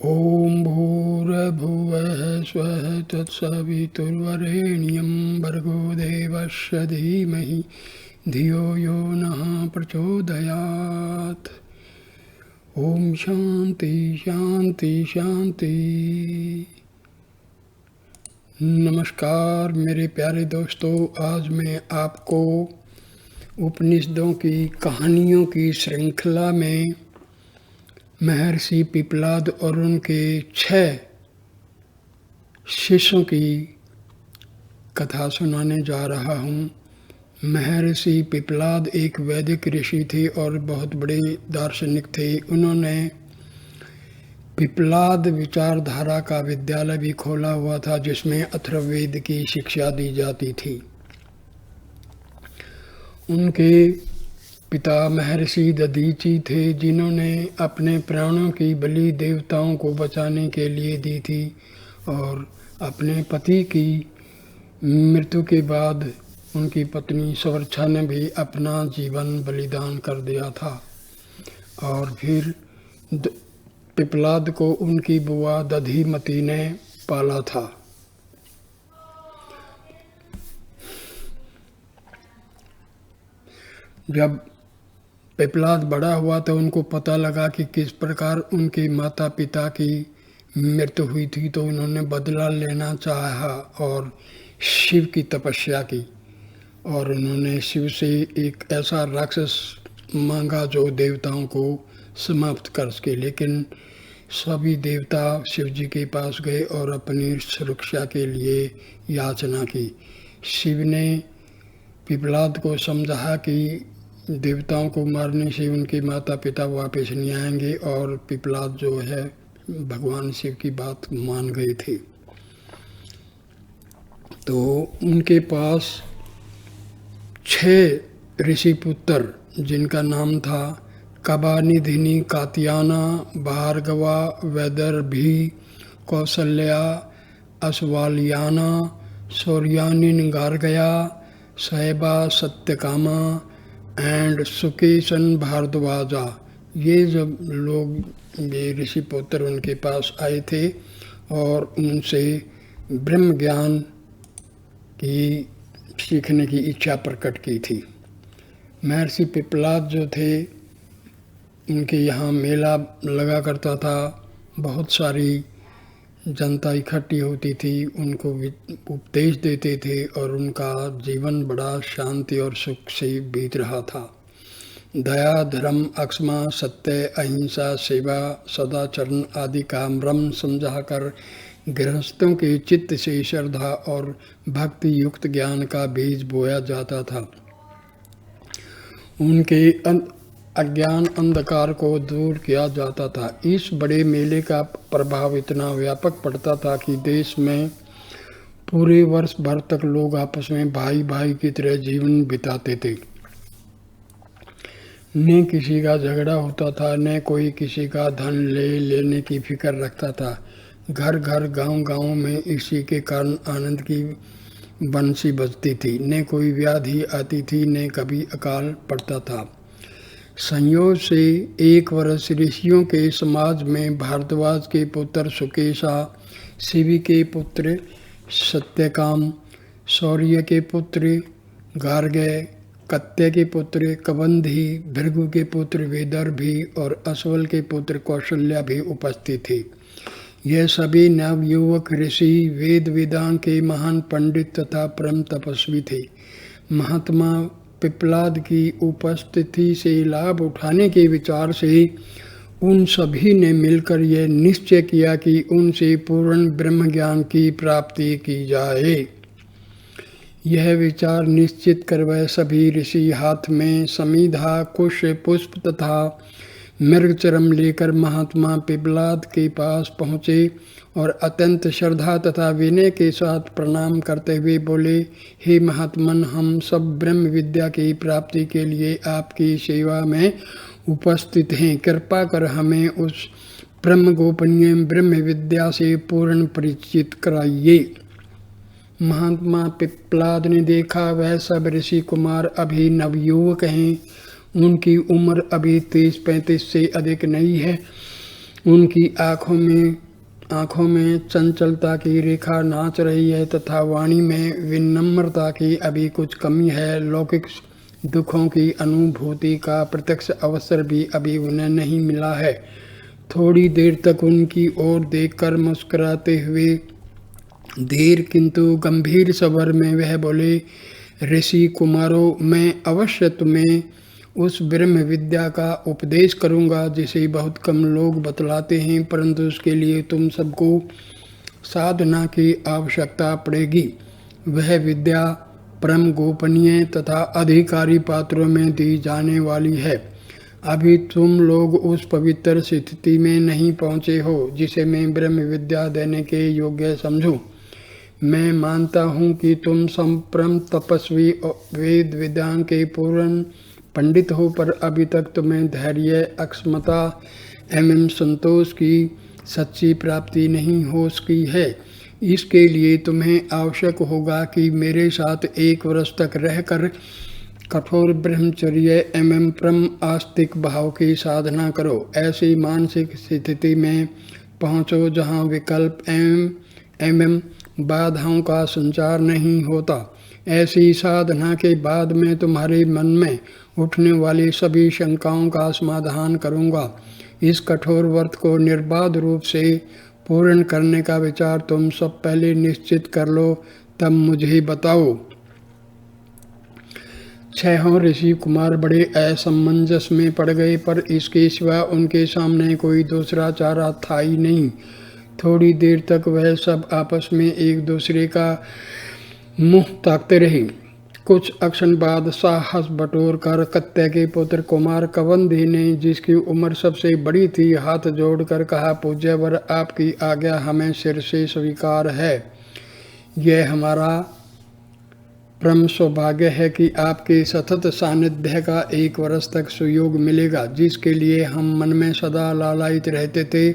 ॐ भूर्भुवः स्वः तत्सवितुर्वरेण्यं भर्गो देवस्य धीमहि धियो यो नः प्रचोदयात्। ओम शांति शांति शांति। नमस्कार मेरे प्यारे दोस्तों, आज मैं आपको उपनिषदों की कहानियों की श्रृंखला में महर्षि पिपलाद और उनके 6 शिष्यों की कथा सुनाने जा रहा हूँ। महर्षि पिपलाद एक वैदिक ऋषि थे और बहुत बड़े दार्शनिक थे। उन्होंने पिपलाद विचारधारा का विद्यालय भी खोला हुआ था, जिसमें अथर्ववेद की शिक्षा दी जाती थी। उनके पिता महर्षि दधीची थे, जिन्होंने अपने प्राणों की बलि देवताओं को बचाने के लिए दी थी और अपने पति की मृत्यु के बाद उनकी पत्नी सुवर्चा ने भी अपना जीवन बलिदान कर दिया था। और फिर पिपलाद को उनकी बुआ दधिमती ने पाला था। जब पिपलाद बड़ा हुआ तो उनको पता लगा कि किस प्रकार उनके माता पिता की मृत्यु हुई थी, तो उन्होंने बदला लेना चाहा और शिव की तपस्या की। और उन्होंने शिव से एक ऐसा राक्षस मांगा जो देवताओं को समाप्त कर सके। लेकिन सभी देवता शिव जी के पास गए और अपनी सुरक्षा के लिए याचना की। शिव ने पिपलाद को समझाया कि देवताओं को मारने से उनके माता पिता वापस नहीं आएंगे, और पिपलाद जो है भगवान शिव की बात मान गए थे। तो उनके पास 6 ऋषि पुत्र, जिनका नाम था कबानिधिनी, कात्याना, भार्गवा, वैदर्भी, कौसल्या, अश्वालियाना, सौर्यानिन, गार्गया, सैबा, सत्यकामा एंड सुकेशन भारद्वाजा। ये जब लोग, ये ऋषि पुत्र उनके पास आए थे और उनसे ब्रह्म ज्ञान की सीखने की इच्छा प्रकट की थी। महर्षि पिपलाद जो थे, उनके यहाँ मेला लगा करता था, बहुत सारी जनता इकट्ठी होती थी, उनको उपदेश देते थे और उनका जीवन बड़ा शांति और सुख से बीत रहा था। दया, धर्म, अक्षमा, सत्य, अहिंसा, सेवा, सदाचरण आदि का मर्म समझाकर गृहस्थों के चित्त से श्रद्धा और भक्ति युक्त ज्ञान का बीज बोया जाता था। उनके अज्ञान अंधकार को दूर किया जाता था। इस बड़े मेले का प्रभाव इतना व्यापक पड़ता था कि देश में पूरे वर्ष भर तक लोग आपस में भाई भाई की तरह जीवन बिताते थे। न किसी का झगड़ा होता था, न कोई किसी का धन लेने की फिक्र रखता था। घर घर गांव गांव में इसी के कारण आनंद की बंसी बजती थी। न कोई व्याधि आती थी, न कभी अकाल पड़ता था। संयोग से एक वर्ष ऋषियों के समाज में भारद्वाज के पुत्र सुकेशा, शिवी के पुत्र सत्यकाम, शौर्य के पुत्र गार्गय, कत्य के पुत्र कबंधी, भृगु के पुत्र वेदर्भी और अश्वल के पुत्र कौशल्या भी उपस्थित थे। यह सभी नवयुवक ऋषि वेद वेदांग के महान पंडित तथा परम तपस्वी थे। महात्मा पिपलाद की उपस्थिति से लाभ उठाने के विचार से उन सभी ने मिलकर यह निश्चय किया कि उनसे पूर्ण ब्रह्म ज्ञान की प्राप्ति की जाए। यह विचार निश्चित कर वह सभी ऋषि हाथ में समीधा, कुश, पुष्प तथा मृगचरम लेकर महात्मा पिपलाद के पास पहुँचे और अत्यंत श्रद्धा तथा विनय के साथ प्रणाम करते हुए बोले, हे महात्मन, हम सब ब्रह्म विद्या की प्राप्ति के लिए आपकी सेवा में उपस्थित हैं। कृपा कर हमें उस ब्रह्म गोपनीय ब्रह्म विद्या से पूर्ण परिचित कराइए। महात्मा पिपलाद ने देखा वह सब ऋषि कुमार अभी नवयुवक हैं, उनकी उम्र अभी 30-35 से अधिक नहीं है उनकी आँखों में चंचलता की रेखा नाच रही है तथा वाणी में विनम्रता की अभी कुछ कमी है। लौकिक दुखों की अनुभूति का प्रत्यक्ष अवसर भी अभी उन्हें नहीं मिला है। थोड़ी देर तक उनकी ओर देखकर मुस्कुराते हुए धीर किंतु गंभीर स्वर में वह बोले, ऋषि कुमारों, मैं अवश्य तुम्हें उस ब्रह्म विद्या का उपदेश करूंगा जिसे बहुत कम लोग बतलाते हैं, परंतु उसके लिए तुम सबको साधना की आवश्यकता पड़ेगी। वह विद्या परम गोपनीय तथा अधिकारी पात्रों में दी जाने वाली है। अभी तुम लोग उस पवित्र स्थिति में नहीं पहुँचे हो जिसे मैं ब्रह्म विद्या देने के योग्य समझूं। मैं मानता हूँ कि तुम संप्रम तपस्वी वेद विद्यान के पूर्ण पंडित हो, पर अभी तक तुम्हें धैर्य, अक्षमता एवं संतोष की सच्ची प्राप्ति नहीं हो सकी है। इसके लिए तुम्हें आवश्यक होगा कि मेरे साथ 1 वर्ष तक रहकर कठोर ब्रह्मचर्य एवं परम आस्तिक भाव की साधना करो। ऐसी मानसिक स्थिति में पहुँचो जहाँ विकल्प एवं बाधाओं का संचार नहीं होता। ऐसी साधना के बाद मैं तुम्हारे मन में उठने वाली सभी शंकाओं का समाधान करूँगा। इस कठोर व्रत को निर्बाध रूप से पूर्ण करने का विचार तुम सब पहले निश्चित कर लो, तब मुझे बताओ। 6 ऋषि कुमार बड़े असमंजस में पड़ गए, पर इसके सिवा उनके सामने कोई दूसरा चारा था ही नहीं। थोड़ी देर तक वह सब आपस में एक दूसरे का मुंह ताकते रहे। कुछ अक्षण बाद साहस बटोर कर कत्ते के पुत्र कुमार कवंदी ने, जिसकी उम्र सबसे बड़ी थी, हाथ जोड़कर कहा, पूज्यवर, आपकी आज्ञा हमें सिर से स्वीकार है। यह हमारा परम सौभाग्य है कि आपके सतत सानिध्य का 1 वर्ष तक सुयोग मिलेगा। जिसके लिए हम मन में सदा लालायित रहते थे,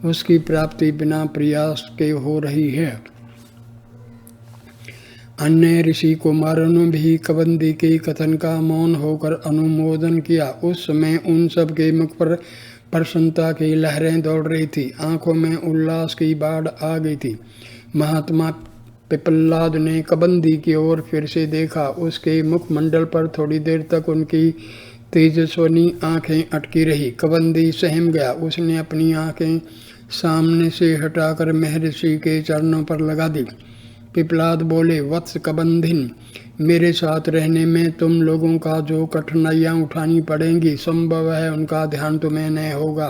उसकी प्राप्ति बिना प्रयास के हो रही है। अन्य ऋषि कुमारों ने भी कवंदी के कथन का मौन होकर अनुमोदन किया। उस समय उन सब के मुख पर प्रसन्नता की लहरें दौड़ रही थी, आंखों में उल्लास की बाढ़ आ गई थी। महात्मा पिपलाद ने कबंदी की ओर फिर से देखा। उसके मुखमंडल पर थोड़ी देर तक उनकी तेजस्वनी आंखें अटकी रही। कबंदी सहम गया। उसने अपनी आंखें सामने से हटाकर महर्षि के चरणों पर लगा दी। पिपलाद बोले, वत्स कबंधिन, मेरे साथ रहने में तुम लोगों का जो कठिनाइयाँ उठानी पड़ेंगी, संभव है उनका ध्यान तुम्हें न होगा।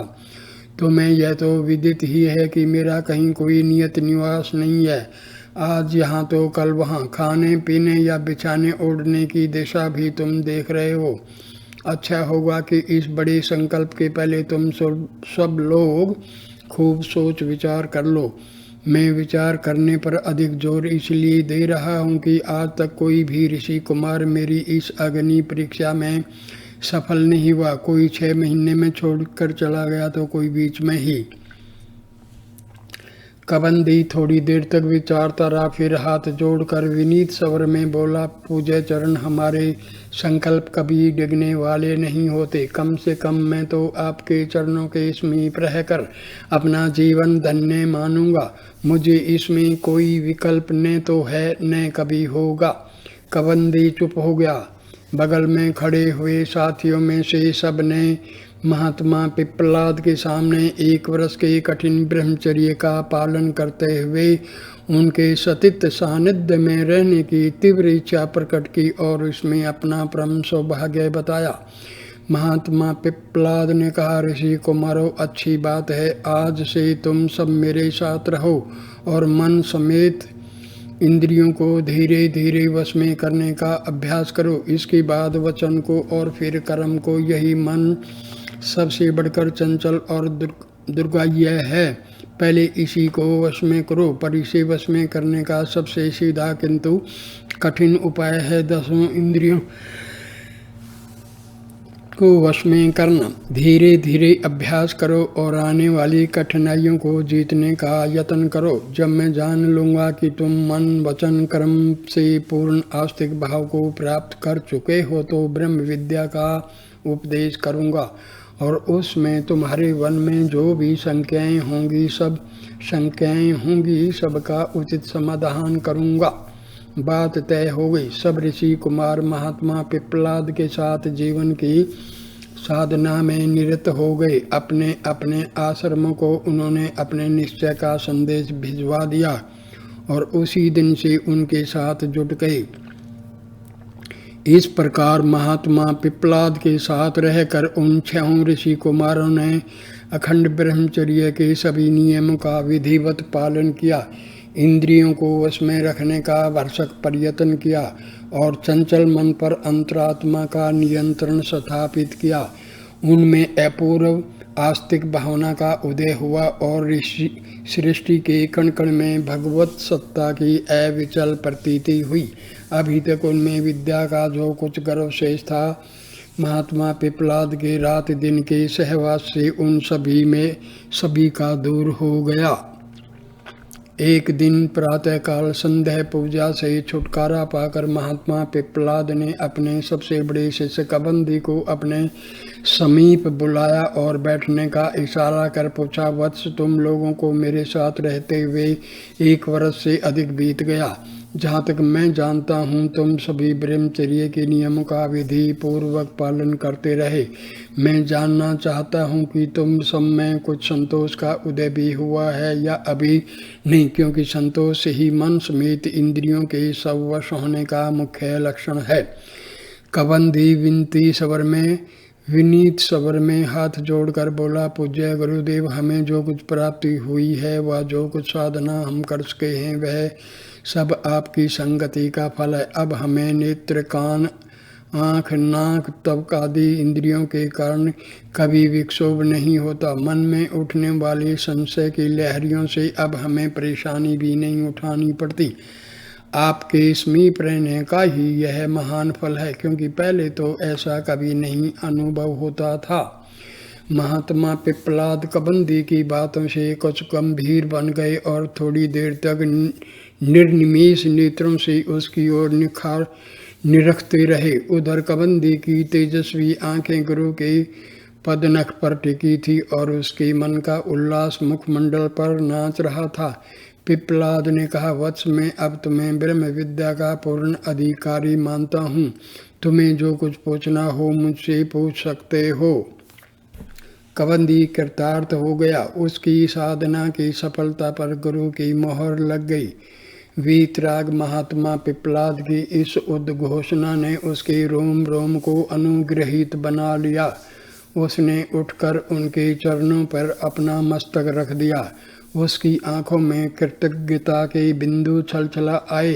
तुम्हें यह तो विदित ही है कि मेरा कहीं कोई नियत निवास नहीं है। आज यहाँ तो कल वहाँ, खाने पीने या बिछाने ओढ़ने की दिशा भी तुम देख रहे हो। अच्छा होगा कि इस बड़े संकल्प के पहले तुम सब लोग खूब सोच विचार कर लो। मैं विचार करने पर अधिक जोर इसलिए दे रहा हूँ कि आज तक कोई भी ऋषि कुमार मेरी इस अग्नि परीक्षा में सफल नहीं हुआ। कोई 6 महीने में छोड़कर चला गया तो कोई बीच में ही। कबंदी थोड़ी देर तक विचारता रहा, फिर हाथ जोड़कर विनीत स्वर में बोला, पूज्य चरण, हमारे संकल्प कभी डिगने वाले नहीं होते। कम से कम मैं तो आपके चरणों के समीप रहकर अपना जीवन धन्य मानूंगा। मुझे इसमें कोई विकल्प न तो है न कभी होगा। कबंदी चुप हो गया। बगल में खड़े हुए साथियों में से सब ने महात्मा पिपलाद के सामने 1 वर्ष के कठिन ब्रह्मचर्य का पालन करते हुए उनके सतत सानिध्य में रहने की तीव्र इच्छा प्रकट की और इसमें अपना परम सौभाग्य बताया। महात्मा पिपलाद ने कहा, ऋषि कुमारों, अच्छी बात है। आज से तुम सब मेरे साथ रहो और मन समेत इंद्रियों को धीरे धीरे वश में करने का अभ्यास करो। इसके बाद वचन को और फिर कर्म को। यही मन सबसे बढ़कर चंचल और दुर्गाह्य है। पहले इसी को वश में करो। पर इसे वश में करने का सबसे सीधा किंतु कठिन उपाय है 10 इंद्रियों को वश में करना। धीरे धीरे अभ्यास करो और आने वाली कठिनाइयों को जीतने का यत्न करो। जब मैं जान लूँगा कि तुम मन वचन कर्म से पूर्ण आस्तिक भाव को प्राप्त कर चुके हो तो ब्रह्म विद्या का उपदेश करूँगा और उसमें तुम्हारे वन में जो भी शंकाएं होंगी सबका उचित समाधान करूँगा। बात तय हो गई। सब ऋषि कुमार महात्मा पिप्पलाद के साथ जीवन की साधना में निरत हो गए। अपने अपने आश्रमों को उन्होंने अपने निश्चय का संदेश भिजवा दिया और उसी दिन से उनके साथ जुट गए। इस प्रकार महात्मा पिप्पलाद के साथ रहकर उन 6 ऋषि कुमारों ने अखंड ब्रह्मचर्य के सभी नियमों का विधिवत पालन किया, इंद्रियों को वश में रखने का भरसक प्रयत्न किया और चंचल मन पर अंतरात्मा का नियंत्रण स्थापित किया। उनमें अपूर्व आस्तिक भावना का उदय हुआ और सृष्टि के कण कण में भगवत सत्ता की अविचल प्रतीति हुई। अभी तक उनमें विद्या का जो कुछ गर्व शेष था, महात्मा पिप्पलाद के रात दिन के सहवास से उन सभी का दूर हो गया। एक दिन प्रातःकाल संध्या पूजा से छुटकारा पाकर महात्मा पिप्पलाद ने अपने सबसे बड़े शिष्य कबंदी को अपने समीप बुलाया और बैठने का इशारा कर पूछा, वत्स, तुम लोगों को मेरे साथ रहते हुए 1 वर्ष से अधिक बीत गया। जहाँ तक मैं जानता हूँ तुम सभी ब्रह्मचर्य के नियमों का विधि पूर्वक पालन करते रहे। मैं जानना चाहता हूँ कि तुम सब में कुछ संतोष का उदय भी हुआ है या अभी नहीं, क्योंकि संतोष ही मन समेत इंद्रियों के सब वश होने का मुख्य लक्षण है। कबंदी विनीत स्वर में हाथ जोड़कर बोला, पूज्य गुरुदेव, हमें जो कुछ प्राप्ति हुई है व जो कुछ साधना हम कर सके हैं वह सब आपकी संगति का फल है। अब हमें नेत्र, कान, आँख, नाक, त्वक आदि इंद्रियों के कारण कभी विक्षोभ नहीं होता। मन में उठने वाली संशय की लहरियों से अब हमें परेशानी भी नहीं उठानी पड़ती। आपके समीप रहने का ही यह महान फल है, क्योंकि पहले तो ऐसा कभी नहीं अनुभव होता था। महात्मा पिप्पलाद कबंदी की बातों से कुछ गंभीर बन गए और थोड़ी देर तक निर्निमेष नेत्रों से उसकी ओर निरखते रहे। उधर कबंदी की तेजस्वी आंखें गुरु के पदनख पर टिकी थी और उसके मन का उल्लास मुखमंडल पर नाच रहा था। पिप्पलाद ने कहा, वत्स, मैं अब तुम्हें ब्रह्म विद्या का पूर्ण अधिकारी मानता हूँ। तुम्हें जो कुछ पूछना हो मुझसे पूछ सकते हो। कबंदी कृतार्थ हो गया। उसकी साधना की सफलता पर गुरु की मोहर लग गई। वीतराग महात्मा पिप्पलाद की इस उद्घोषणा ने उसके रोम रोम को अनुग्रहित बना लिया। उसने उठकर उनके चरणों पर अपना मस्तक रख दिया। उसकी आंखों में कृतज्ञता के बिंदु छलछला आए।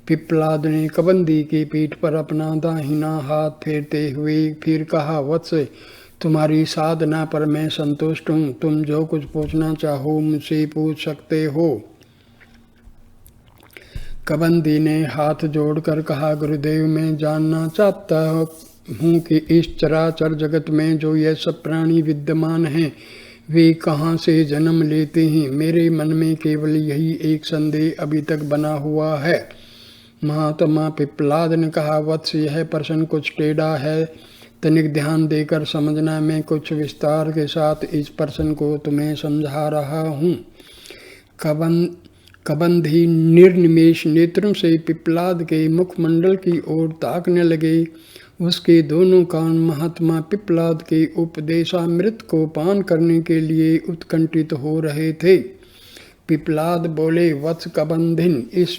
पिप्पलाद ने कबंदी की पीठ पर अपना दाहिना हाथ फेरते हुए फिर कहा, वत्स, तुम्हारी साधना पर मैं संतुष्ट हूँ। तुम जो कुछ पूछना चाहो मुझसे पूछ सकते हो। कबंदी ने हाथ जोड़कर कहा, गुरुदेव, मैं जानना चाहता हूँ कि इस चराचर जगत में जो ये सब प्राणी विद्यमान हैं वे कहाँ से जन्म लेते हैं। मेरे मन में केवल यही एक संदेह अभी तक बना हुआ है। महात्मा पिप्पलाद ने कहा, वत्स, यह प्रश्न कुछ टेढ़ा है। तनिक ध्यान देकर समझना। मैं कुछ विस्तार के साथ इस प्रश्न को तुम्हें समझा रहा हूँ। कबंधी निर्निमेष नेत्रों से पिप्पलाद के मुखमंडल की ओर ताकने लगे। उसके दोनों कान महात्मा पिप्पलाद के उपदेशामृत को पान करने के लिए उत्कंठित हो रहे थे। पिप्पलाद बोले, वत्स कबंधिन, इस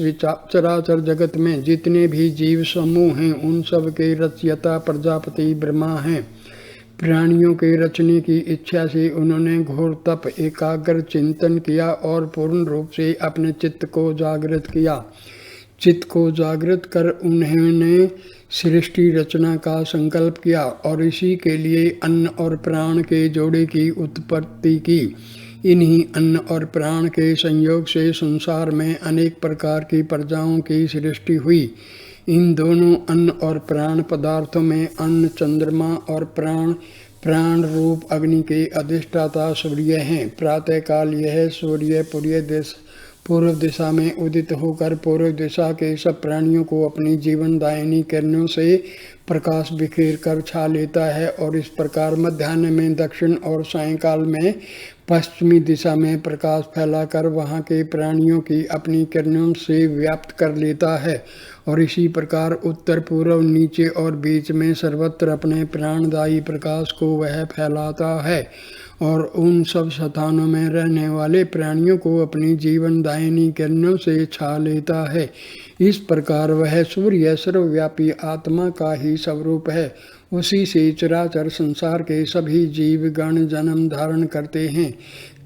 चराचर जगत में जितने भी जीव समूह हैं उन सब के रचयिता प्रजापति ब्रह्मा हैं। प्राणियों के रचने की इच्छा से उन्होंने घोर तप, एकाग्र चिंतन किया और पूर्ण रूप से अपने चित्त को जागृत किया। चित्त को जागृत कर उन्होंने सृष्टि रचना का संकल्प किया और इसी के लिए अन्न और प्राण के जोड़े की उत्पत्ति की। इन्हीं अन्न और प्राण के संयोग से संसार में अनेक प्रकार की प्रजाओं की सृष्टि हुई। इन दोनों अन्न और प्राण पदार्थों में अन्न चंद्रमा और प्राण रूप अग्नि के अधिष्ठाता सूर्य हैं। प्रातःकाल यह सूर्य पूर्व दिशा में उदित होकर पूर्व दिशा के सब प्राणियों को अपनी जीवनदायिनी किरणों से प्रकाश बिखेर कर छा लेता है और इस प्रकार मध्याह्न में दक्षिण और सायंकाल में पश्चिमी दिशा में प्रकाश फैलाकर वहाँ के प्राणियों की अपनी किरणों से व्याप्त कर लेता है और इसी प्रकार उत्तर पूर्व नीचे और बीच में सर्वत्र अपने प्राणदायी प्रकाश को वह फैलाता है और उन सब स्थानों में रहने वाले प्राणियों को अपनी जीवनदायिनी किरणों से छा लेता है। इस प्रकार वह सूर्य सर्वव्यापी आत्मा का ही स्वरूप है। उसी से चराचर संसार के सभी जीव गण जन्म धारण करते हैं।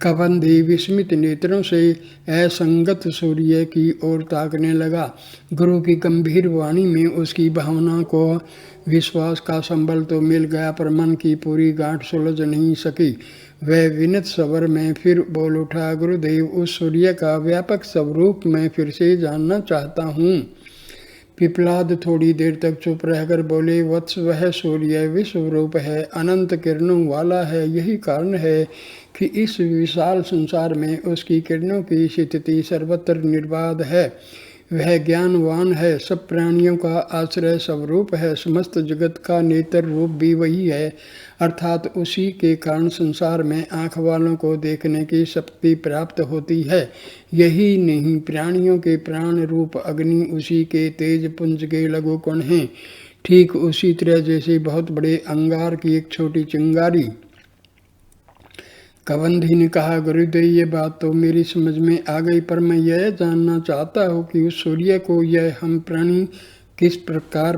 कबंधी विस्मित नेत्रों से असंगत सूर्य की ओर ताकने लगा। गुरु की गंभीर वाणी में उसकी भावना को विश्वास का संबल तो मिल गया, पर मन की पूरी गांठ सुलझ नहीं सकी। वह विनीत स्वर में फिर बोल उठा, गुरुदेव, उस सूर्य का व्यापक स्वरूप मैं फिर से जानना चाहता हूँ। पिपलाद थोड़ी देर तक चुप रहकर बोले, वत्स, वह सूर्य विश्व रूप है, अनंत किरणों वाला है। यही कारण है कि इस विशाल संसार में उसकी किरणों की स्थिति सर्वत्र निर्बाध है। वह ज्ञानवान है, सब प्राणियों का आश्रय स्वरूप है, समस्त जगत का नेत्र रूप भी वही है, अर्थात उसी के कारण संसार में आँख वालों को देखने की शक्ति प्राप्त होती है। यही नहीं, प्राणियों के प्राण रूप अग्नि उसी के तेज पुंज के लघु कण हैं, ठीक उसी तरह जैसे बहुत बड़े अंगार की एक छोटी चिंगारी। कबंधी ने कहा, गुरुदेव, ये बात तो मेरी समझ में आ गई, पर मैं यह जानना चाहता हूँ कि उस सूर्य को यह हम प्राणी किस प्रकार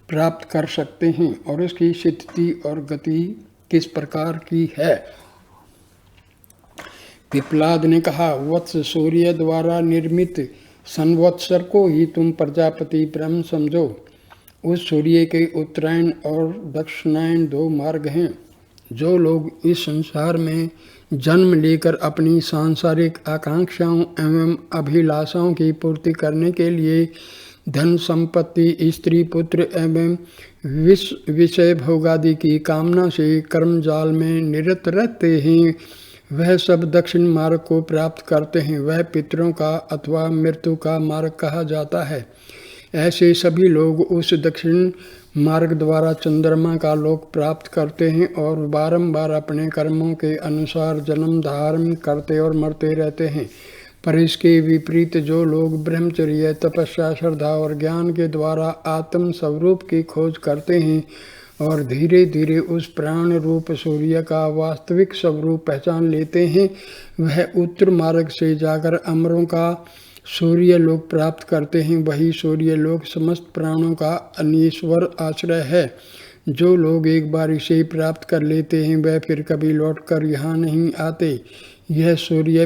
प्राप्त कर सकते हैं और उसकी स्थिति और गति किस प्रकार की है। पिपलाद ने कहा, वत्स, सूर्य द्वारा निर्मित संवत्सर को ही तुम प्रजापति ब्रह्म समझो। उस सूर्य के उत्तरायण और दक्षिणायन दो मार्ग हैं। जो लोग इस संसार में जन्म लेकर अपनी सांसारिक आकांक्षाओं एवं अभिलाषाओं की पूर्ति करने के लिए धन संपत्ति, स्त्री पुत्र एवं विषय भोगादि की कामना से कर्म जाल में निरत रहते हैं, वह सब दक्षिण मार्ग को प्राप्त करते हैं। वह पितरों का अथवा मृत्यु का मार्ग कहा जाता है। ऐसे सभी लोग उस दक्षिण मार्ग द्वारा चंद्रमा का लोक प्राप्त करते हैं और बारंबार अपने कर्मों के अनुसार जन्म धारण करते और मरते रहते हैं। पर इसके विपरीत जो लोग ब्रह्मचर्य, तपस्या, श्रद्धा और ज्ञान के द्वारा आत्म स्वरूप की खोज करते हैं और धीरे धीरे उस प्राण रूप सूर्य का वास्तविक स्वरूप पहचान लेते हैं, वह उत्तर मार्ग से जाकर अमरों का सूर्य लोक प्राप्त करते हैं। वही सूर्य लोक समस्त प्राणों का अनीश्वर आश्रय है। जो लोग एक बार इसे प्राप्त कर लेते हैं वह फिर कभी लौटकर यहाँ नहीं आते। यह सूर्य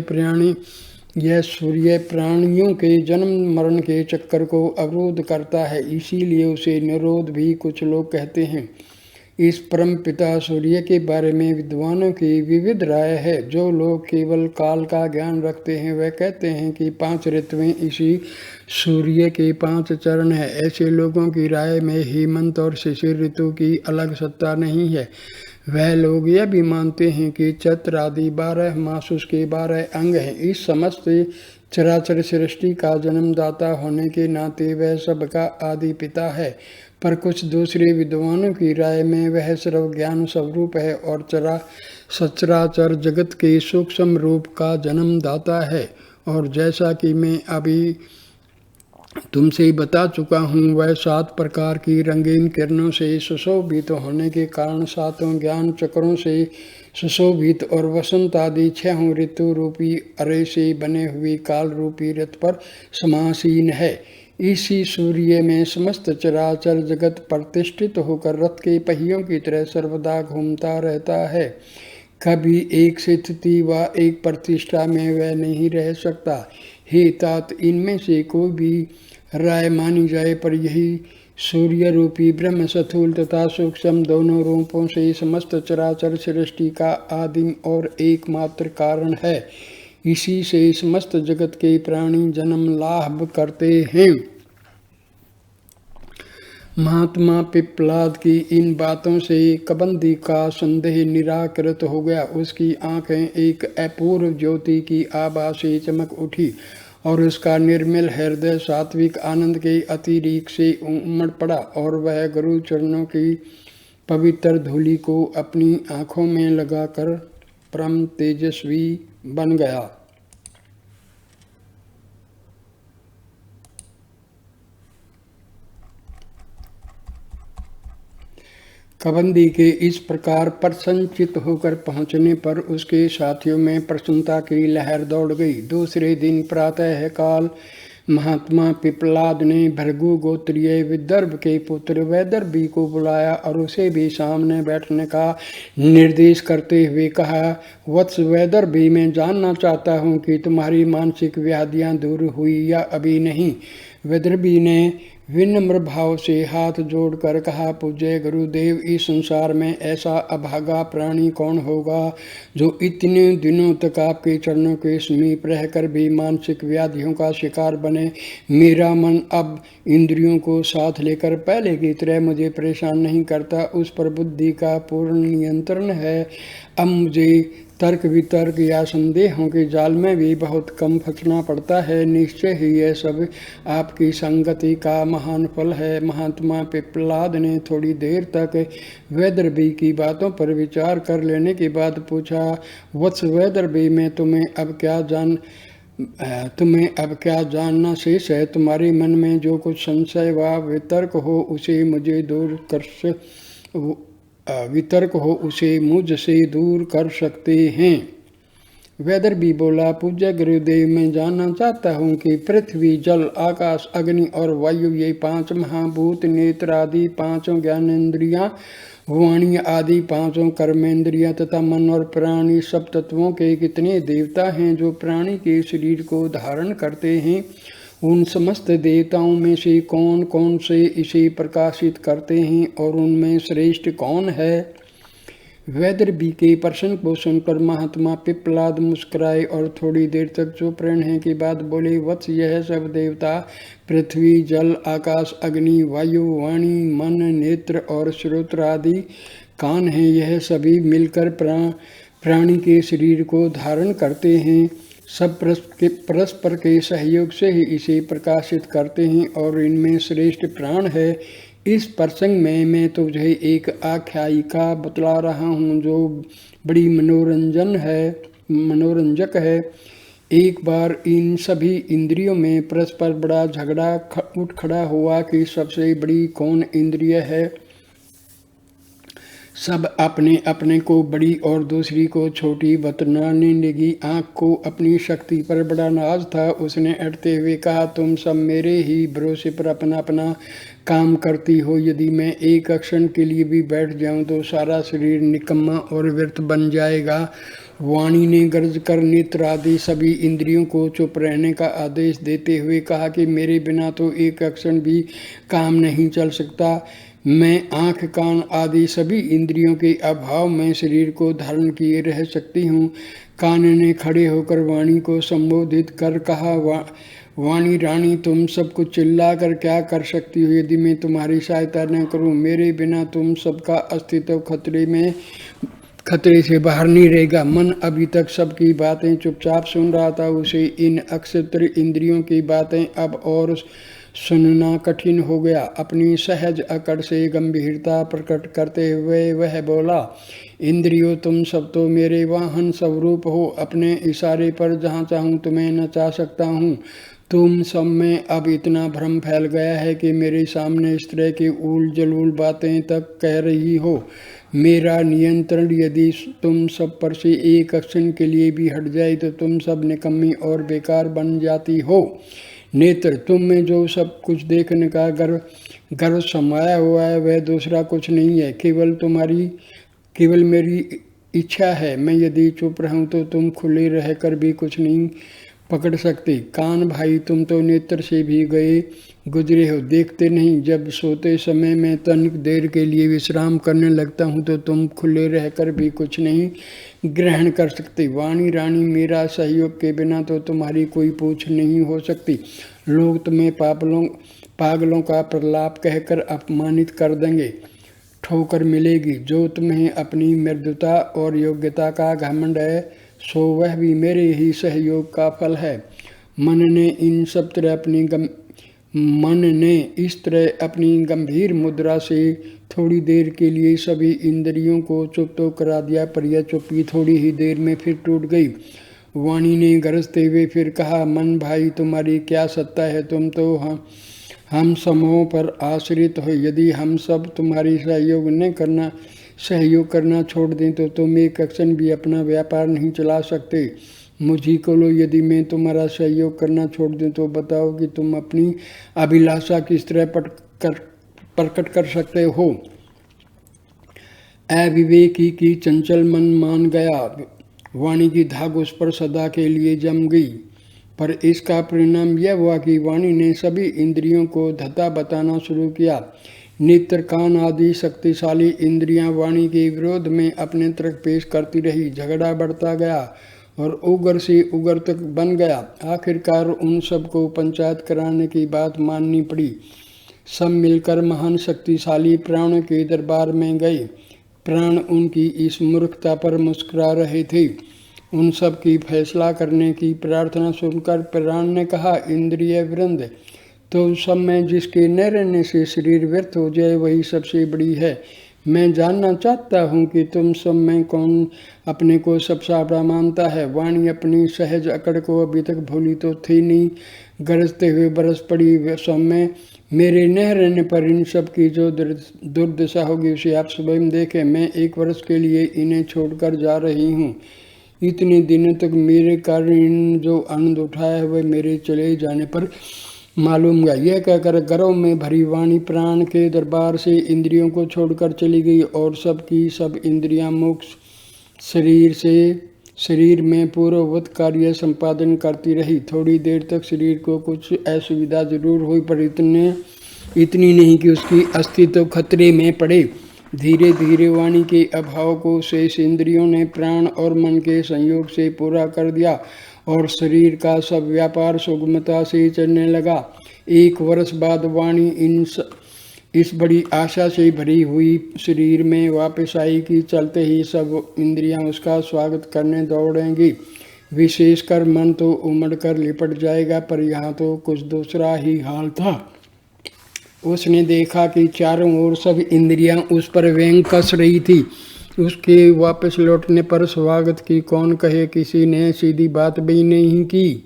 प्राणियों के जन्म मरण के चक्कर को अवरोध करता है, इसीलिए उसे निरोध भी कुछ लोग कहते हैं। इस परम पिता सूर्य के बारे में विद्वानों की विविध राय है। जो लोग केवल काल का ज्ञान रखते हैं वह कहते हैं कि 5 ऋतुएं इसी सूर्य के 5 चरण हैं। ऐसे लोगों की राय में हेमंत और शिशिर ऋतु की अलग सत्ता नहीं है। वह लोग यह भी मानते हैं कि चैत्र आदि 12 मास उसके 12 अंग हैं। इस समस्त चराचर सृष्टि का जन्मदाता होने के नाते वह सबका आदि पिता है। पर कुछ दूसरे विद्वानों की राय में वह सर्वज्ञान स्वरूप है और सचराचर जगत के सूक्ष्म रूप का जन्मदाता है। और जैसा कि मैं अभी तुमसे बता चुका हूँ, वह 7 प्रकार की रंगीन किरणों से सुशोभित होने के कारण 7 ज्ञान चक्रों से सुशोभित और वसंत आदि 6 ऋतु रूपी अरे से बने हुए काल रूपी रथ पर समासीन है। इसी सूर्य में समस्त चराचर जगत प्रतिष्ठित होकर रथ के पहियों की तरह सर्वदा घूमता रहता है। कभी एक स्थिति व एक प्रतिष्ठा में वह नहीं रह सकता। हे तात, इनमें से कोई भी राय मानी जाए, पर यही सूर्य रूपी ब्रह्म स्थूल तथा सूक्ष्म दोनों रूपों से समस्त चराचर सृष्टि का आदिम और एकमात्र कारण है। इसी से समस्त जगत के प्राणी जन्म लाभ करते हैं। महात्मा पिपलाद की इन बातों से कबंदी का संदेह निराकृत हो गया। उसकी आंखें एक अपूर्व ज्योति की आभा से चमक उठी और उसका निर्मल हृदय सात्विक आनंद के अतिरीक्त से उमड़ पड़ा और वह गुरु चरणों की पवित्र धूलि को अपनी आँखों में लगाकर परम तेजस्वी बन गया। कबंदी के इस प्रकार प्रसन्नचित्त होकर पहुंचने पर उसके साथियों में प्रसन्नता की लहर दौड़ गई। दूसरे दिन प्रातः काल महात्मा पिपलाद ने भृगु गोत्रीय विदर्भ के पुत्र वैदर्भी को बुलाया और उसे भी सामने बैठने का निर्देश करते हुए कहा, वत्स वैदर्भी, मैं जानना चाहता हूँ कि तुम्हारी मानसिक व्याधियाँ दूर हुई या अभी नहीं। वैदर्भी ने विनम्र भाव से हाथ जोड़कर कहा, पूज्य गुरुदेव, इस संसार में ऐसा अभागा प्राणी कौन होगा जो इतने दिनों तक आपके चरणों के समीप रहकर भी मानसिक व्याधियों का शिकार बने। मेरा मन अब इंद्रियों को साथ लेकर पहले की तरह मुझे परेशान नहीं करता, उस पर बुद्धि का पूर्ण नियंत्रण है। अब मुझे तर्क वितर्क या संदेहों के जाल में भी बहुत कम फंसना पड़ता है। निश्चय ही यह सब आपकी संगति का महान फल है। महात्मा पिपलाद ने थोड़ी देर तक वैदर्भी की बातों पर विचार कर लेने के बाद पूछा, वत्स वैदर्भी, मैं तुम्हें अब क्या जानना शेष है। तुम्हारे मन में जो कुछ संशय व वितर्क हो उसे मुझसे दूर कर सकते हैं। वैदर्भी बोला, पूज्य गुरुदेव, मैं जानना चाहता हूँ कि पृथ्वी, जल, आकाश, अग्नि और वायु, ये 5 महाभूत, नेत्र आदि 5 ज्ञानेन्द्रियाँ, वाणी आदि 5 कर्मेंद्रियाँ तथा मन और प्राणी, सब तत्वों के कितने देवता हैं जो प्राणी के शरीर को धारण करते हैं। उन समस्त देवताओं में से कौन कौन से इसे प्रकाशित करते हैं और उनमें श्रेष्ठ कौन है। वैदर्भी के प्रश्न को सुनकर महात्मा पिपलाद मुस्कुराए और थोड़ी देर तक चुप रहने के बाद बोले, वत्स, यह सब देवता पृथ्वी, जल, आकाश, अग्नि, वायु, वाणी, मन, नेत्र और श्रोत्र आदि कान हैं। यह सभी मिलकर प्राणी के शरीर को धारण करते हैं। सब परस्पर के सहयोग से ही इसे प्रकाशित करते हैं और इनमें श्रेष्ठ प्राण है। इस प्रसंग में मैं तुझे एक आख्यायिका बतला रहा हूँ जो बड़ी मनोरंजक है। एक बार इन सभी इंद्रियों में परस्पर बड़ा झगड़ा उठ खड़ा हुआ कि सबसे बड़ी कौन इंद्रिय है। सब अपने अपने को बड़ी और दूसरी को छोटी बतलाने लगी। आँख को अपनी शक्ति पर बड़ा नाज था। उसने अड़ते हुए कहा, तुम सब मेरे ही भरोसे पर अपना अपना काम करती हो। यदि मैं एक क्षण के लिए भी बैठ जाऊं तो सारा शरीर निकम्मा और व्यर्थ बन जाएगा। वाणी ने गर्ज कर नेत्र आदि सभी इंद्रियों को चुप रहने का आदेश देते हुए कहा कि मेरे बिना तो एक क्षण भी काम नहीं चल सकता। मैं आँख, कान आदि सभी इंद्रियों के अभाव में शरीर को धारण किए रह सकती हूँ। कान ने खड़े होकर वाणी को संबोधित कर कहा, वाणी रानी, तुम सब कुछ चिल्ला कर क्या कर सकती हो। यदि मैं तुम्हारी सहायता न करूं, मेरे बिना तुम सबका अस्तित्व खतरे से बाहर नहीं रहेगा। मन अभी तक सबकी बातें चुपचाप सुन रहा था। उसे इन अक्षत्र इंद्रियों की बातें अब और सुनना कठिन हो गया। अपनी सहज अकड़ से गंभीरता प्रकट करते हुए वह बोला, इंद्रियों, तुम सब तो मेरे वाहन स्वरूप हो। अपने इशारे पर जहाँ चाहूँ तुम्हें नचा सकता हूँ। तुम सब में अब इतना भ्रम फैल गया है कि मेरे सामने इस तरह की ऊल जलूल बातें तक कह रही हो। मेरा नियंत्रण यदि तुम सब पर से एक क्षण के लिए भी हट जाए तो तुम सब निकम्मी और बेकार बन जाती हो। नेत्र, तुम में जो सब कुछ देखने का गर्व समाया हुआ है वह दूसरा कुछ नहीं है, केवल मेरी इच्छा है। मैं यदि चुप रहूं तो तुम खुले रहकर भी कुछ नहीं पकड़ सकते। कान भाई, तुम तो नेत्र से भी गुजरे हो, देखते नहीं। जब सोते समय मैं तनिक देर के लिए विश्राम करने लगता हूँ तो तुम खुले रहकर भी कुछ नहीं ग्रहण कर सकते। वाणी रानी, मेरा सहयोग के बिना तो तुम्हारी कोई पूछ नहीं हो सकती। लोग तुम्हें पागलों का प्रलाप कहकर अपमानित कर देंगे। ठोकर मिलेगी। जो तुम्हें अपनी मृदुता और योग्यता का घमंड है सो वह भी मेरे ही सहयोग का फल है। मन ने इस तरह अपनी गंभीर मुद्रा से थोड़ी देर के लिए सभी इंद्रियों को चुप तो करा दिया, पर यह चुप्पी थोड़ी ही देर में फिर टूट गई। वाणी ने गरजते हुए फिर कहा, मन भाई, तुम्हारी क्या सत्ता है? तुम तो हम समूहों पर आश्रित हो। यदि हम सब तुम्हारी सहयोग करना छोड़ दें तो तुम एक क्षण भी अपना व्यापार नहीं चला सकते। मुझी को लो, यदि मैं तुम्हारा सहयोग करना छोड़ दूं तो बताओ कि तुम अपनी अभिलाषा किस तरह प्रकट कर सकते हो। अविवेकी की चंचल मन मान गया। वाणी की धाक उस पर सदा के लिए जम गई, पर इसका परिणाम यह हुआ कि वाणी ने सभी इंद्रियों को धता बताना शुरू किया। नेत्र, कान आदि शक्तिशाली इंद्रियां वाणी के विरोध में अपने तर्क पेश करती रही। झगड़ा बढ़ता गया और उग्र से उग्र तक बन गया। आखिरकार उन सबको पंचायत कराने की बात माननी पड़ी। सब मिलकर महान शक्तिशाली प्राणों के दरबार में गए। प्राण उनकी इस मूर्खता पर मुस्कुरा रहे थे। उन सब की फैसला करने की प्रार्थना सुनकर प्राण ने कहा, इंद्रिय वृंद, तो सब में जिसके न रहने से शरीर व्यर्थ हो जाए वही सबसे बड़ी है। मैं जानना चाहता हूँ कि तुम सब में कौन अपने को सबसे बड़ा मानता है। वाणी अपनी सहज अकड़ को अभी तक भूली तो थी नहीं। गरजते हुए बरस पड़ी, सब में मेरे न रहने पर इन सब की जो दुर्दशा होगी उसे आप स्वयं देखें। मैं 1 वर्ष के लिए इन्हें छोड़कर जा रही हूँ। इतने दिनों तक मेरे कारण जो आनंद उठाया है वह मेरे चले जाने पर मालूम हुआ। यह कहकर गर्व में भरी वाणी प्राण के दरबार से इंद्रियों को छोड़कर चली गई और सब की सब इंद्रियां मोक्ष शरीर में पूर्ववत कार्य संपादन करती रही। थोड़ी देर तक शरीर को कुछ असुविधा जरूर हुई, पर इतनी नहीं कि उसकी अस्तित्व खतरे में पड़े। धीरे धीरे वाणी के अभाव को शेष इंद्रियों ने प्राण और मन के संयोग से पूरा कर दिया और शरीर का सब व्यापार सुगमता से चलने लगा। 1 वर्ष बाद वाणी इस बड़ी आशा से भरी हुई शरीर में वापस आई कि चलते ही सब इंद्रियां उसका स्वागत करने दौड़ेंगी। विशेषकर मन तो उमड़ कर लिपट जाएगा, पर यहाँ तो कुछ दूसरा ही हाल था। उसने देखा कि चारों ओर सब इंद्रियां उस पर व्यंग कस रही थी। उसके वापस लौटने पर स्वागत की कौन कहे, किसी ने सीधी बात भी नहीं की।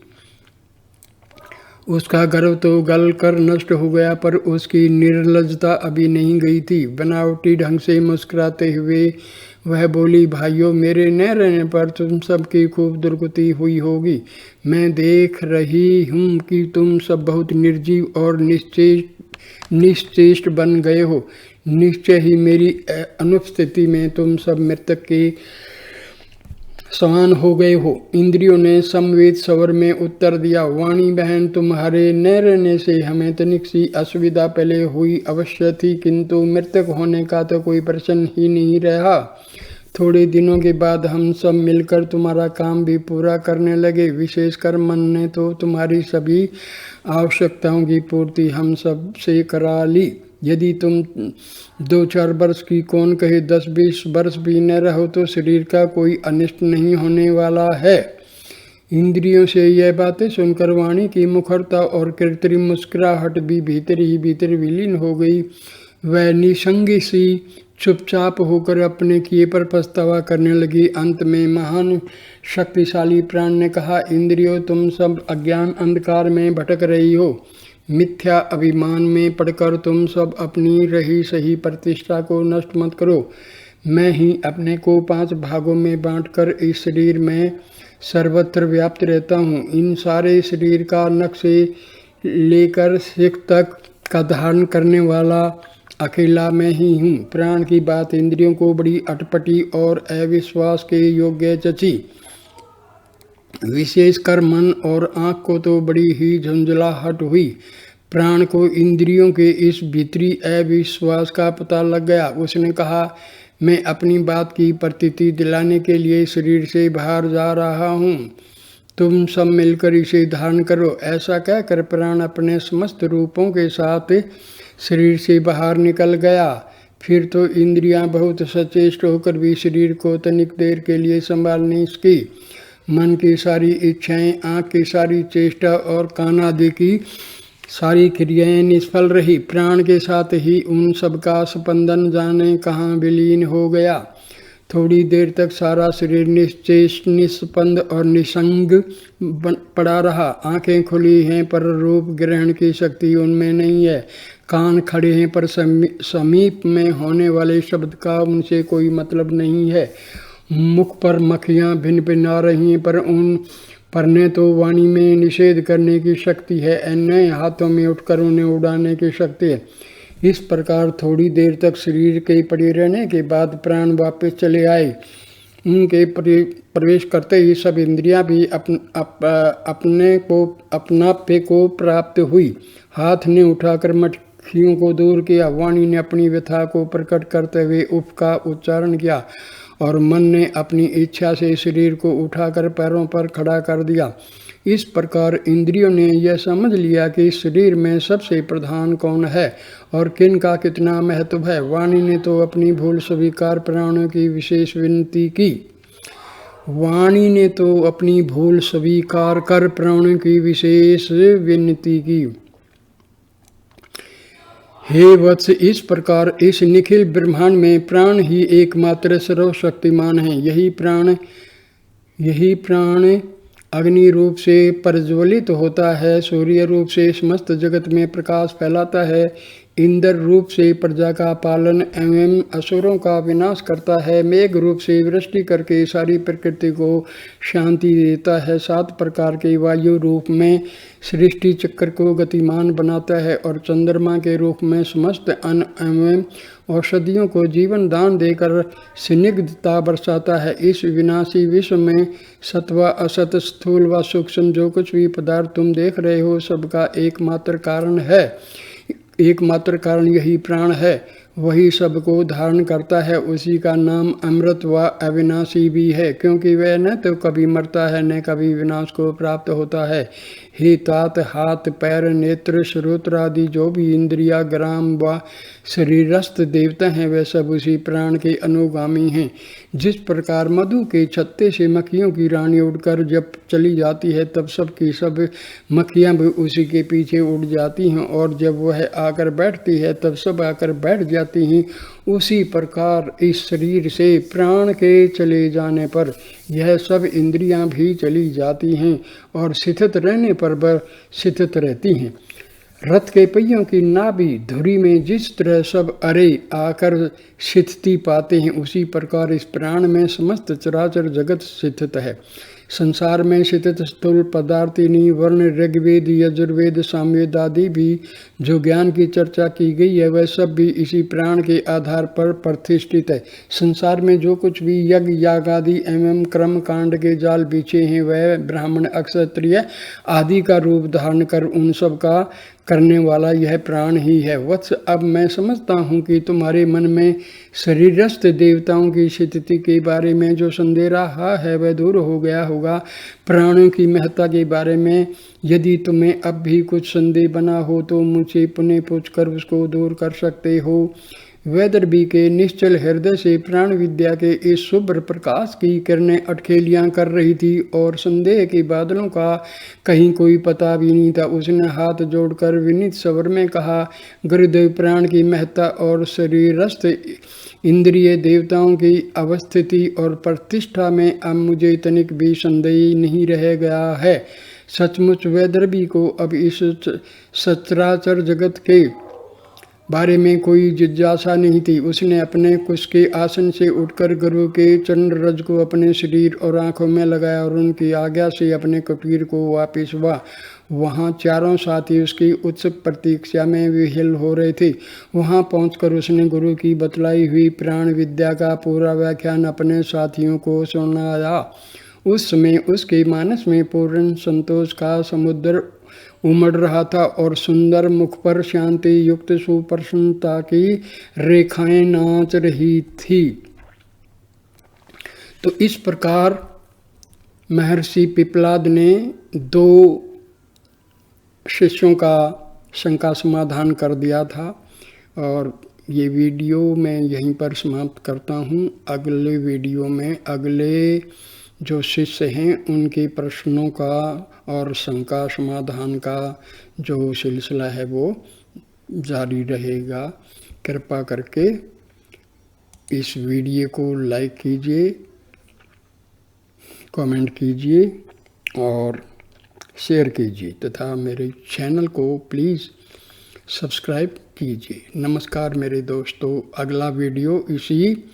उसका गर्व तो गल कर नष्ट हो गया, पर उसकी निर्लज्जता अभी नहीं गई थी। बनावटी ढंग से मुस्कुराते हुए वह बोली, भाइयों, मेरे न रहने पर तुम सबकी खूब दुर्गति हुई होगी। मैं देख रही हूँ कि तुम सब बहुत निर्जीव और निश्चेष्ट बन गए हो। निश्चय ही मेरी अनुपस्थिति में तुम सब मृतक के समान हो गए हो। इंद्रियों ने समवेत स्वर में उत्तर दिया, वाणी बहन, तुम्हारे न रहने से हमें तनिक सी असुविधा पहले हुई अवश्य थी, किंतु मृतक होने का तो कोई प्रश्न ही नहीं रहा। थोड़े दिनों के बाद हम सब मिलकर तुम्हारा काम भी पूरा करने लगे। विशेषकर मन ने तो तुम्हारी सभी आवश्यकताओं की पूर्ति हम सब से करा ली। यदि तुम 2-4 वर्ष की कौन कहे 10-20 वर्ष भी न रहो तो शरीर का कोई अनिष्ट नहीं होने वाला है। इंद्रियों से यह बातें सुनकर वाणी की मुखरता और कृत्रिम मुस्कुराहट भी भीतर विलीन हो गई। वह निसंगी सी चुपचाप होकर अपने किए पर पछतावा करने लगी। अंत में महान शक्तिशाली प्राण ने कहा, इंद्रियों, तुम सब अज्ञान अंधकार में भटक रही हो। मिथ्या अभिमान में पड़कर तुम सब अपनी रही सही प्रतिष्ठा को नष्ट मत करो। मैं ही अपने को 5 भागों में बांटकर इस शरीर में सर्वत्र व्याप्त रहता हूँ। इन सारे शरीर का नख से लेकर शिख तक का धारण करने वाला अकेला मैं ही हूँ। प्राण की बात इंद्रियों को बड़ी अटपटी और अविश्वास के योग्य जची। विशेषकर मन और आँख को तो बड़ी ही झुंझलाहट हुई। प्राण को इंद्रियों के इस भीतरी अविश्वास का पता लग गया। उसने कहा, मैं अपनी बात की प्रतीति दिलाने के लिए शरीर से बाहर जा रहा हूँ, तुम सब मिलकर इसे धारण करो। ऐसा कहकर प्राण अपने समस्त रूपों के साथ शरीर से बाहर निकल गया। फिर तो इंद्रियां बहुत सचेष्ट होकर भी शरीर को तनिक देर के लिए संभाल नहीं सकी। मन की सारी इच्छाएं, आँख की सारी चेष्टा और कान आदि की सारी क्रियाएं निष्फल रही। प्राण के साथ ही उन सबका स्पंदन जाने कहाँ विलीन हो गया। थोड़ी देर तक सारा शरीर निश्चेष, निस्पंद और निसंग पड़ा रहा। आंखें खुली हैं पर रूप ग्रहण की शक्ति उनमें नहीं है। कान खड़े हैं पर समीप में होने वाले शब्द का उनसे कोई मतलब नहीं है। मुख पर मक्खियाँ भिन भिन आ रही हैं पर उन पर ने तो वाणी में निषेध करने की शक्ति है, अन्य हाथों में उठकर उन्हें उड़ाने की शक्ति है। इस प्रकार थोड़ी देर तक शरीर के पड़े रहने के बाद प्राण वापस चले आए। उनके प्रवेश करते ही सब इंद्रियां भी अपनापे को प्राप्त हुई। हाथ ने उठाकर मक्खियों को दूर किया, वाणी ने अपनी व्यथा को प्रकट करते हुए उफ का उच्चारण किया और मन ने अपनी इच्छा से शरीर को उठाकर पैरों पर खड़ा कर दिया। इस प्रकार इंद्रियों ने यह समझ लिया कि शरीर में सबसे प्रधान कौन है और किन का कितना महत्व है। वाणी ने तो अपनी भूल स्वीकार प्राणों की विशेष विनती की। वाणी ने तो अपनी भूल स्वीकार कर प्राणों की विशेष विनती की। हे वत्स, इस प्रकार इस निखिल ब्रह्मांड में प्राण ही एकमात्र सर्वशक्तिमान है। यही प्राण अग्नि रूप से प्रज्वलित होता है, सूर्य रूप से समस्त जगत में प्रकाश फैलाता है, इंद्र रूप से प्रजा का पालन एवं असुरों का विनाश करता है, मेघ रूप से वृष्टि करके सारी प्रकृति को शांति देता है, 7 प्रकार के वायु रूप में सृष्टि चक्र को गतिमान बनाता है और चंद्रमा के रूप में समस्त अन्न एवं औषधियों को जीवन दान देकर स्निग्धता बरसाता है। इस विनाशी विश्व में सत्व असत, स्थूल व सूक्ष्म जो कुछ भी पदार्थ तुम देख रहे हो सबका एकमात्र कारण यही प्राण है। वही सबको धारण करता है, उसी का नाम अमृत व अविनाशी भी है, क्योंकि वह न तो कभी मरता है न कभी विनाश को प्राप्त होता है। हे तात, हाथ पैर नेत्र श्रोत्र आदि जो भी इंद्रिया ग्राम व शरीरस्थ देवता हैं वे सब उसी प्राण के अनुगामी हैं। जिस प्रकार मधु के छत्ते से मक्खियों की रानी उड़कर जब चली जाती है तब सब की सब मक्खियाँ भी उसी के पीछे उड़ जाती हैं और जब वह आकर बैठती है तब सब आकर बैठ जाती हैं। उसी प्रकार इस शरीर से प्राण के चले जाने पर यह सब इंद्रियां भी चली जाती हैं और स्थित रहने पर वह स्थित रहती हैं। रथ के पहियों की नाभि धुरी में जिस तरह सब अरे आकर स्थिति पाते हैं उसी प्रकार इस प्राण में समस्त चराचर जगत स्थित है। संसार में स्थित स्थूल पदार्थिनी वर्ण ऋग्वेद यजुर्वेद सामवेद आदि भी जो ज्ञान की चर्चा की गई है वह सब भी इसी प्राण के आधार पर प्रतिष्ठित है। संसार में जो कुछ भी यज्ञ याग आदि एवं कर्म कांड के जाल बिछे हैं वह ब्राह्मण क्षत्रिय आदि का रूप धारण कर उन सब का करने वाला यह प्राण ही है। वत्स, अब मैं समझता हूँ कि तुम्हारे मन में शरीरस्थ देवताओं की स्थिति के बारे में जो संदेह रहा है वह दूर हो गया होगा। प्राणों की महत्ता के बारे में यदि तुम्हें अब भी कुछ संदेह बना हो तो मुझे पुनः पूछकर उसको दूर कर सकते हो। वैदर्भी के निश्चल हृदय से प्राण विद्या के इस शुभ्र प्रकाश की किरणें अटखेलियां कर रही थी और संदेह के बादलों का कहीं कोई पता भी नहीं था। उसने हाथ जोड़कर विनीत स्वर में कहा, गुरुदेव, प्राण की महत्ता और शरीरस्थ इंद्रिय देवताओं की अवस्थिति और प्रतिष्ठा में अब मुझे तनिक भी संदेह नहीं रह गया है। सचमुच वैदर्भी को अब इस सचराचर जगत के बारे में कोई जिज्ञासा नहीं थी। उसने अपने कुश के आसन से उठकर गुरु के चरण रज को अपने शरीर और आंखों में लगाया और उनकी आज्ञा से अपने कुटीर को वापिस हुआ। वहाँ चारों साथी उसकी उत्सुक प्रतीक्षा में विह्वल हो रहे थे। वहाँ पहुंचकर उसने गुरु की बतलाई हुई प्राण विद्या का पूरा व्याख्यान अपने साथियों को सुनाया। उस समय उसके मानस में पूर्ण संतोष का समुद्र उमड़ रहा था और सुंदर मुख पर शांति युक्त सुप्रसन्नता की रेखाएं नाच रही थी। तो इस प्रकार महर्षि पिप्पलाद ने 2 शिष्यों का शंका समाधान कर दिया था और ये वीडियो मैं यहीं पर समाप्त करता हूँ। अगले वीडियो में अगले जो शिष्य हैं उनके प्रश्नों का और शंका समाधान का जो सिलसिला है वो जारी रहेगा। कृपा करके इस वीडियो को लाइक कीजिए, कमेंट कीजिए और शेयर कीजिए तथा मेरे चैनल को प्लीज़ सब्सक्राइब कीजिए। नमस्कार मेरे दोस्तों, अगला वीडियो इसी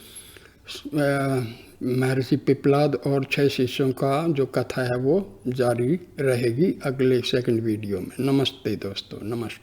महर्षि पिप्पलाद और 6 शिष्यों का जो कथा है वो जारी रहेगी अगले सेकंड वीडियो में। नमस्ते दोस्तों, नमस्ते।